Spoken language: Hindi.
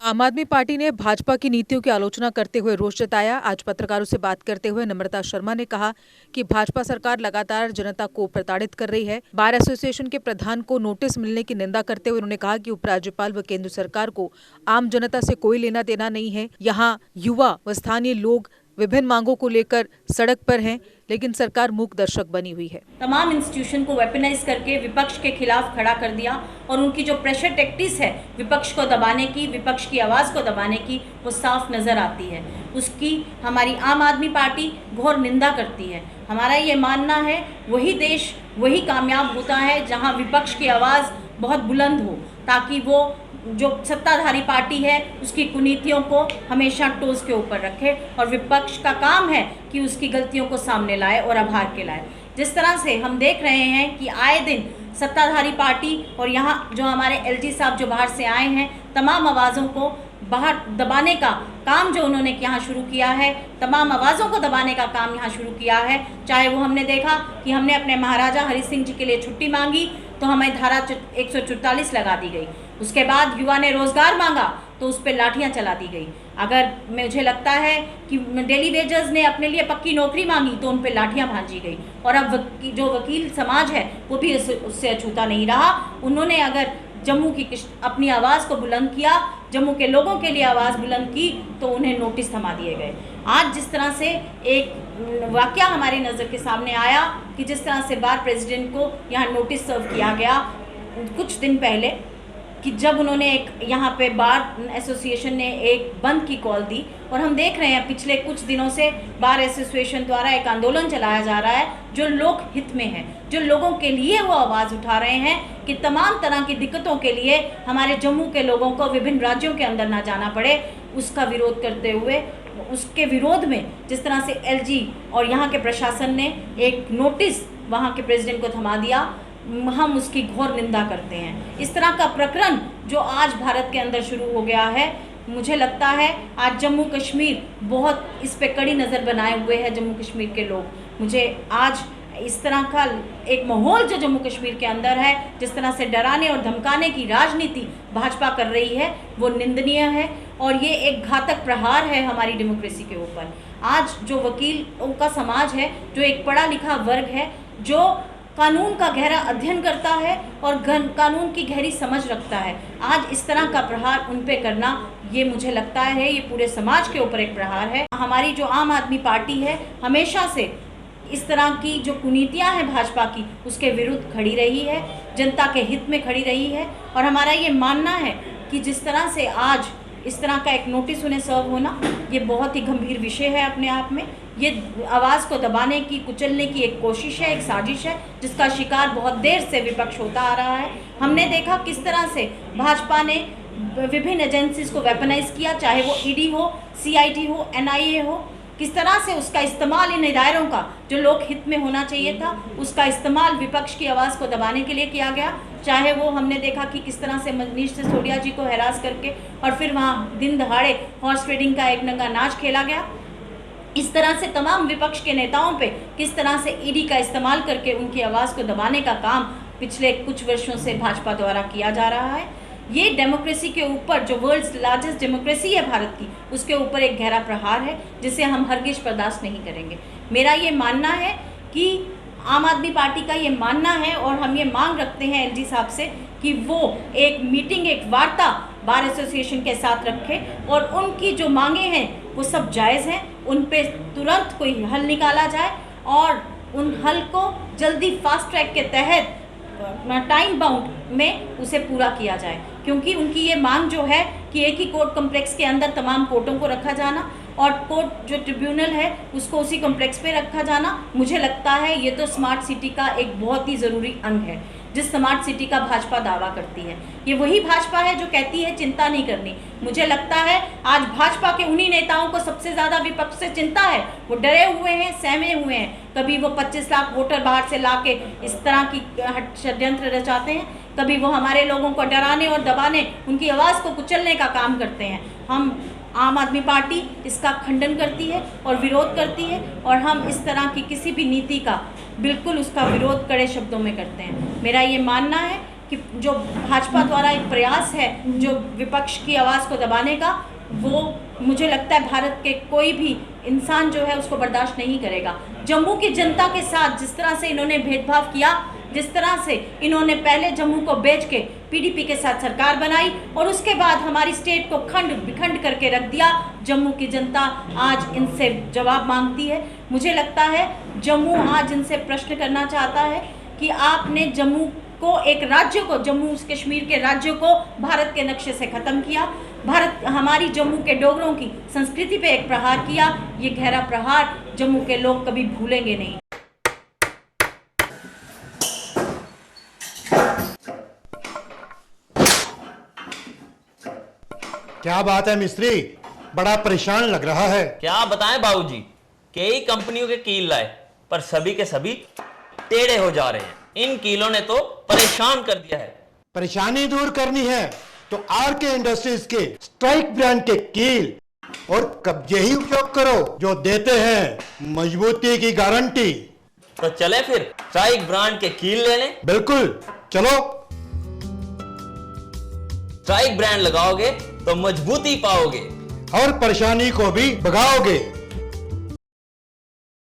आम आदमी पार्टी ने भाजपा की नीतियों की आलोचना करते हुए रोष जताया। आज पत्रकारों से बात करते हुए नम्रता शर्मा ने कहा कि भाजपा सरकार लगातार जनता को प्रताड़ित कर रही है। बार एसोसिएशन के प्रधान को नोटिस मिलने की निंदा करते हुए उन्होंने कहा कि उपराज्यपाल व केंद्र सरकार को आम जनता से कोई लेना देना नहीं है। यहाँ युवा व स्थानीय लोग विभिन्न मांगों को लेकर सड़क पर हैं, लेकिन सरकार मूक दर्शक बनी हुई है। तमाम इंस्टीट्यूशन को वेपनाइज करके विपक्ष के खिलाफ खड़ा कर दिया और उनकी जो प्रेशर टैक्टिक्स है विपक्ष को दबाने की, विपक्ष की आवाज़ को दबाने की, वो साफ नज़र आती है। उसकी हमारी आम आदमी पार्टी घोर निंदा करती है। हमारा ये मानना है वही देश वही कामयाब होता है जहाँ विपक्ष की आवाज़ बहुत बुलंद हो, ताकि वो जो सत्ताधारी पार्टी है उसकी कुनीतियों को हमेशा टोज़ के ऊपर रखे और विपक्ष का काम है कि उसकी गलतियों को सामने लाए और आभार के लाए। जिस तरह से हम देख रहे हैं कि आए दिन सत्ताधारी पार्टी और यहाँ जो हमारे एलजी साहब जो बाहर से आए हैं, तमाम आवाज़ों को बाहर दबाने का काम जो उन्होंने यहाँ शुरू किया है, तमाम आवाज़ों को दबाने का काम यहाँ शुरू किया है। चाहे वो हमने देखा कि हमने अपने महाराजा हरि सिंह जी के लिए छुट्टी मांगी तो हमें धारा 144 लगा दी गई। उसके बाद युवा ने रोज़गार मांगा तो उस पर लाठियाँ चला दी गई। अगर मुझे लगता है कि डेली वेजर्स ने अपने लिए पक्की नौकरी मांगी तो उन पर लाठियाँ भांजी गई। और अब जो वकील समाज है वो भी उससे अछूता नहीं रहा। उन्होंने अगर जम्मू की अपनी आवाज़ को बुलंद किया, जम्मू के लोगों के लिए आवाज़ बुलंद की, तो उन्हें नोटिस थमा दिए गए। आज जिस तरह से एक वाकया हमारी नज़र के सामने आया कि जिस तरह से बार प्रेसिडेंट को यहाँ नोटिस सर्व किया गया कुछ दिन पहले, कि जब उन्होंने एक यहाँ पे बार एसोसिएशन ने एक बंद की कॉल दी, और हम देख रहे हैं पिछले कुछ दिनों से बार एसोसिएशन द्वारा एक आंदोलन चलाया जा रहा है जो लोक हित में है, जो लोगों के लिए वो आवाज़ उठा रहे हैं कि तमाम तरह की दिक्कतों के लिए हमारे जम्मू के लोगों को विभिन्न राज्यों के अंदर ना जाना पड़े। उसका विरोध करते हुए, उसके विरोध में जिस तरह से एलजी और यहाँ के प्रशासन ने एक नोटिस वहाँ के प्रेसिडेंट को थमा दिया, हम उसकी घोर निंदा करते हैं। इस तरह का प्रकरण जो आज भारत के अंदर शुरू हो गया है, मुझे लगता है आज जम्मू कश्मीर बहुत इस पे कड़ी नज़र बनाए हुए है जम्मू कश्मीर के लोग। मुझे आज इस तरह का एक माहौल जो जम्मू कश्मीर के अंदर है, जिस तरह से डराने और धमकाने की राजनीति भाजपा कर रही है, वो निंदनीय है और ये एक घातक प्रहार है हमारी डेमोक्रेसी के ऊपर। आज जो वकीलों का समाज है, जो एक पढ़ा लिखा वर्ग है, जो कानून का गहरा अध्ययन करता है और कानून की गहरी समझ रखता है, आज इस तरह का प्रहार उन पे करना, ये मुझे लगता है ये पूरे समाज के ऊपर एक प्रहार है। हमारी जो आम आदमी पार्टी है हमेशा से इस तरह की जो कुनीतियाँ हैं भाजपा की, उसके विरुद्ध खड़ी रही है, जनता के हित में खड़ी रही है। और हमारा ये मानना है कि जिस तरह से आज इस तरह का एक नोटिस उन्हें सर्व होना, ये बहुत ही गंभीर विषय है अपने आप में। ये आवाज़ को दबाने की, कुचलने की एक कोशिश है, एक साजिश है, जिसका शिकार बहुत देर से विपक्ष होता आ रहा है। हमने देखा किस तरह से भाजपा ने विभिन्न एजेंसीज को वेपनाइज किया, चाहे वो ईडी हो, सीआईडी हो, एनआईए हो, किस तरह से उसका इस्तेमाल इन इदारों का जो लोक हित में होना चाहिए था, उसका इस्तेमाल विपक्ष की आवाज़ को दबाने के लिए किया गया। चाहे वो हमने देखा कि किस तरह से मनीष सिसोदिया जी को हैरास करके और फिर वहाँ दिन दहाड़े हॉर्स ट्रेडिंग का एक नंगा नाच खेला गया। इस तरह से तमाम विपक्ष के नेताओं पे किस तरह से ईडी का इस्तेमाल करके उनकी आवाज़ को दबाने का काम पिछले कुछ वर्षों से भाजपा द्वारा किया जा रहा है। ये डेमोक्रेसी के ऊपर, जो वर्ल्ड्स लार्जेस्ट डेमोक्रेसी है भारत की, उसके ऊपर एक गहरा प्रहार है जिसे हम हरगिज़ बर्दाश्त नहीं करेंगे। मेरा ये मानना है कि आम आदमी पार्टी का ये मानना है और हम ये मांग रखते हैं एलजी साहब से कि वो एक मीटिंग, एक वार्ता बार एसोसिएशन के साथ रखें और उनकी जो मांगे हैं वो सब जायज़ हैं, उन पे तुरंत कोई हल निकाला जाए और उन हल को जल्दी फास्ट ट्रैक के तहत टाइम बाउंड में उसे पूरा किया जाए। क्योंकि उनकी ये मांग जो है कि एक ही कोर्ट कम्प्लेक्स के अंदर तमाम कोर्टों को रखा जाना और कोर्ट जो ट्रिब्यूनल है उसको उसी कम्प्लेक्स पे रखा जाना, मुझे लगता है ये तो स्मार्ट सिटी का एक बहुत ही ज़रूरी अंग है, जिस स्मार्ट सिटी का भाजपा दावा करती है। ये वही भाजपा है जो कहती है चिंता नहीं करनी। मुझे लगता है आज भाजपा के उन्हीं नेताओं को सबसे ज़्यादा विपक्ष से चिंता है। वो डरे हुए हैं, सहमे हुए हैं। कभी वो 25 लाख वोटर बाहर से लाके इस तरह की षड्यंत्र रचाते हैं, कभी वो हमारे लोगों को डराने और दबाने, उनकी आवाज़ को कुचलने का काम करते हैं। हम आम आदमी पार्टी इसका खंडन करती है और विरोध करती है और हम इस तरह की किसी भी नीति का बिल्कुल उसका विरोध कड़े शब्दों में करते हैं। मेरा ये मानना है कि जो भाजपा द्वारा एक प्रयास है जो विपक्ष की आवाज़ को दबाने का, वो मुझे लगता है भारत के कोई भी इंसान जो है उसको बर्दाश्त नहीं करेगा। जम्मू की जनता के साथ जिस तरह से इन्होंने भेदभाव किया, जिस तरह से इन्होंने पहले जम्मू को बेच के पीडीपी के साथ सरकार बनाई और उसके बाद हमारी स्टेट को खंड विखंड करके रख दिया, जम्मू की जनता आज इनसे जवाब मांगती है। मुझे लगता है जम्मू आज इनसे प्रश्न करना चाहता है कि आपने जम्मू को, एक राज्य को, जम्मू कश्मीर के राज्य को भारत के नक्शे से ख़त्म किया, भारत हमारी जम्मू के डोगरों की संस्कृति पे एक प्रहार किया। ये गहरा प्रहार जम्मू के लोग कभी भूलेंगे नहीं। क्या बात है मिस्त्री, बड़ा परेशान लग रहा है। क्या बताएं बाबूजी, कई कंपनियों के कील लाए पर सभी के सभी टेढ़े हो जा रहे हैं। इन कीलों ने तो परेशान कर दिया है। परेशानी दूर करनी है तो आरके इंडस्ट्रीज के स्ट्राइक ब्रांड के कील और कब्जे ही उपयोग करो, जो देते हैं मजबूती की गारंटी। तो चले फिर स्ट्राइक ब्रांड के कील लेने। बिल्कुल, चलो। स्ट्राइक ब्रांड लगाओगे तो मजबूती पाओगे और परेशानी को भी भगाओगे।